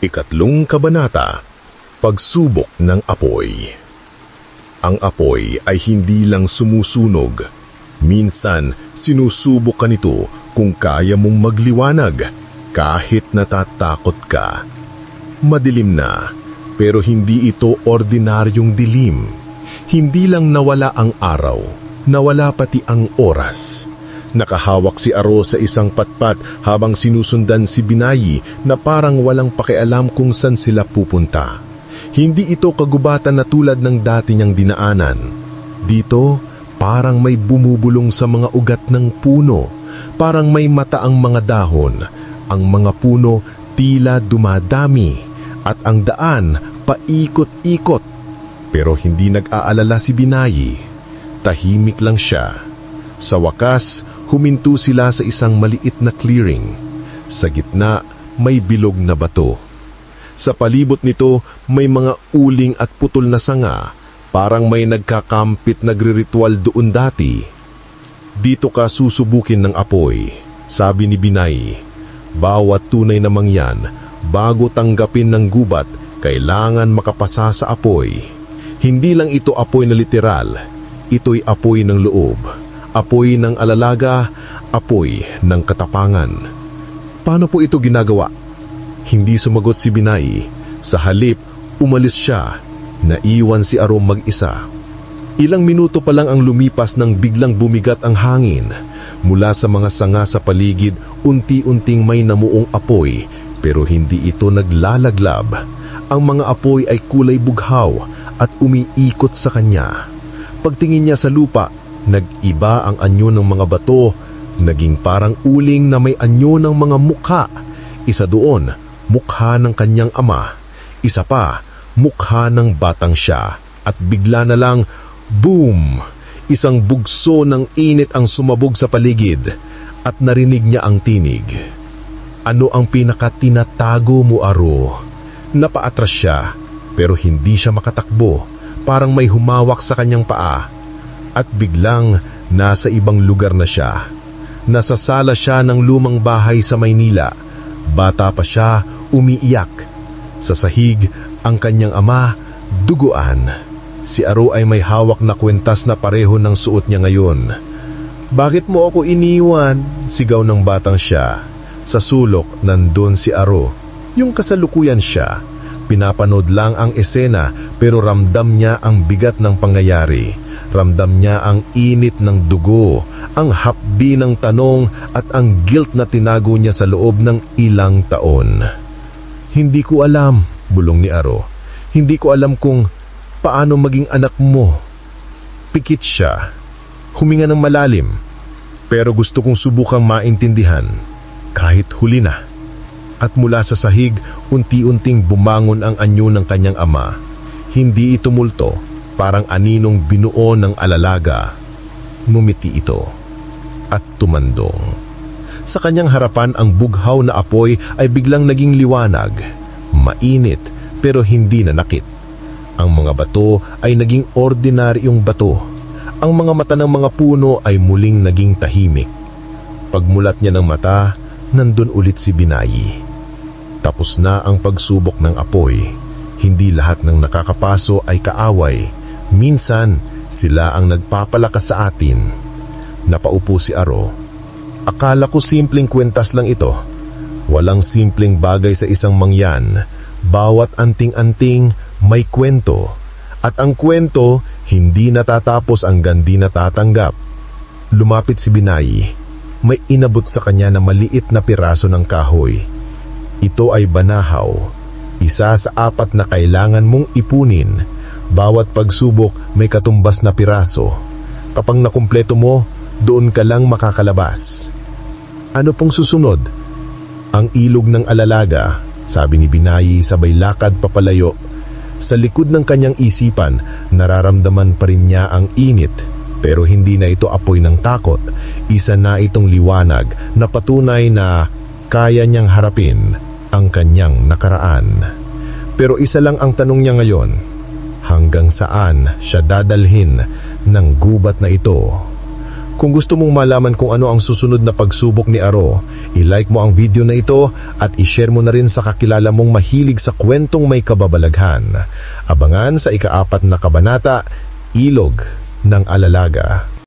Ikatlong kabanata, Pagsubok ng Apoy. Ang apoy ay hindi lang sumusunog. Minsan, sinusubok ka nito kung kaya mong magliwanag kahit natatakot ka. Madilim na, pero hindi ito ordinaryong dilim. Hindi lang nawala ang araw, nawala pati ang oras. Nakahawak si Aro sa isang patpat habang sinusundan si Binayi na parang walang pakialam kung saan sila pupunta. Hindi ito kagubatan na tulad ng dati niyang dinaanan. Dito, parang may bumubulong sa mga ugat ng puno. Parang may mata ang mga dahon. Ang mga puno tila dumadami at ang daan paikot-ikot. Pero hindi nag-aalala si Binayi. Tahimik lang siya. Sa wakas, huminto sila sa isang maliit na clearing. Sa gitna, may bilog na bato. Sa palibot nito, may mga uling at putol na sanga. Parang may nagkakampit nagriritual doon dati. Dito ka susubukin ng apoy, sabi ni Binay. Bawat tunay na mangyan, bago tanggapin ng gubat, kailangan makapasa sa apoy. Hindi lang ito apoy na literal, ito'y apoy ng loob. Apoy ng alalaga, apoy ng katapangan. Paano po ito ginagawa? Hindi sumagot si Binay. Sa halip, umalis siya. Naiwan si Aro mag-isa. Ilang minuto pa lang ang lumipas nang biglang bumigat ang hangin. Mula sa mga sanga sa paligid, unti-unting may namuong apoy, pero hindi ito naglalaglab. Ang mga apoy ay kulay bughaw at umiikot sa kanya. Pagtingin niya sa lupa, nag-iba ang anyo ng mga bato, naging parang uling na may anyo ng mga mukha. Isa doon, mukha ng kanyang ama. Isa pa, mukha ng batang siya. At bigla na lang, boom! Isang bugso ng init ang sumabog sa paligid at narinig niya ang tinig. Ano ang pinakatinatago mo, Aro? Napaatras siya, pero hindi siya makatakbo. Parang may humawak sa kanyang paa. At biglang nasa ibang lugar na siya. Nasa sala siya ng lumang bahay sa Maynila. Bata pa siya, umiiyak. Sa sahig, ang kanyang ama, duguan. Si Aro ay may hawak na kwentas na pareho ng suot niya ngayon. Bakit mo ako iniwan? Sigaw ng batang siya. Sa sulok, nandun si Aro. Yung kasalukuyan siya. Pinapanood lang ang esena pero ramdam niya ang bigat ng pangyayari. Ramdam niya ang init ng dugo, ang hapdi ng tanong at ang guilt na tinago niya sa loob ng ilang taon. Hindi ko alam, bulong ni Aro. Hindi ko alam kung paano maging anak mo. Pikit siya. Huminga ng malalim. Pero gusto kong subukang maintindihan. Kahit huli na. At mula sa sahig, unti-unting bumangon ang anyo ng kanyang ama. Hindi ito multo, parang aninong binuo ng alalaga. Ngumiti ito at tumandong. Sa kanyang harapan, ang bughaw na apoy ay biglang naging liwanag. Mainit pero hindi nanakit. Ang mga bato ay naging ordinaryong bato. Ang mga mata ng mga puno ay muling naging tahimik. Pagmulat niya ng mata, nandun ulit si Binayi. Tapos na ang pagsubok ng apoy. Hindi lahat ng nakakapaso ay kaaway. Minsan, sila ang nagpapalakas sa atin. Napaupo si Aro. Akala ko simpleng kwentas lang ito. Walang simpleng bagay sa isang mangyan. Bawat anting-anting may kwento. At ang kwento, hindi natatapos hanggang di natatanggap. Lumapit si Binayi. May inabot sa kanya na maliit na piraso ng kahoy. Ito ay banahaw, isa sa 4 na kailangan mong ipunin. Bawat pagsubok may katumbas na piraso. Kapag nakumpleto mo, doon ka lang makakalabas. Ano pong susunod? Ang ilog ng alalaga, sabi ni Binayi sabay lakad papalayo. Sa likod ng kanyang isipan, nararamdaman pa rin niya ang init. Pero hindi na ito apoy ng takot. Isa na itong liwanag na patunay na kaya niyang harapin ang kanyang nakaraan. Pero isa lang ang tanong niya ngayon, hanggang saan siya dadalhin ng gubat na ito? Kung gusto mong malaman kung ano ang susunod na pagsubok ni Aro, i-like mo ang video na ito at i-share mo na rin sa kakilala mong mahilig sa kwentong may kababalaghan. Abangan sa ika-4 na kabanata, Ilog ng Alalaga.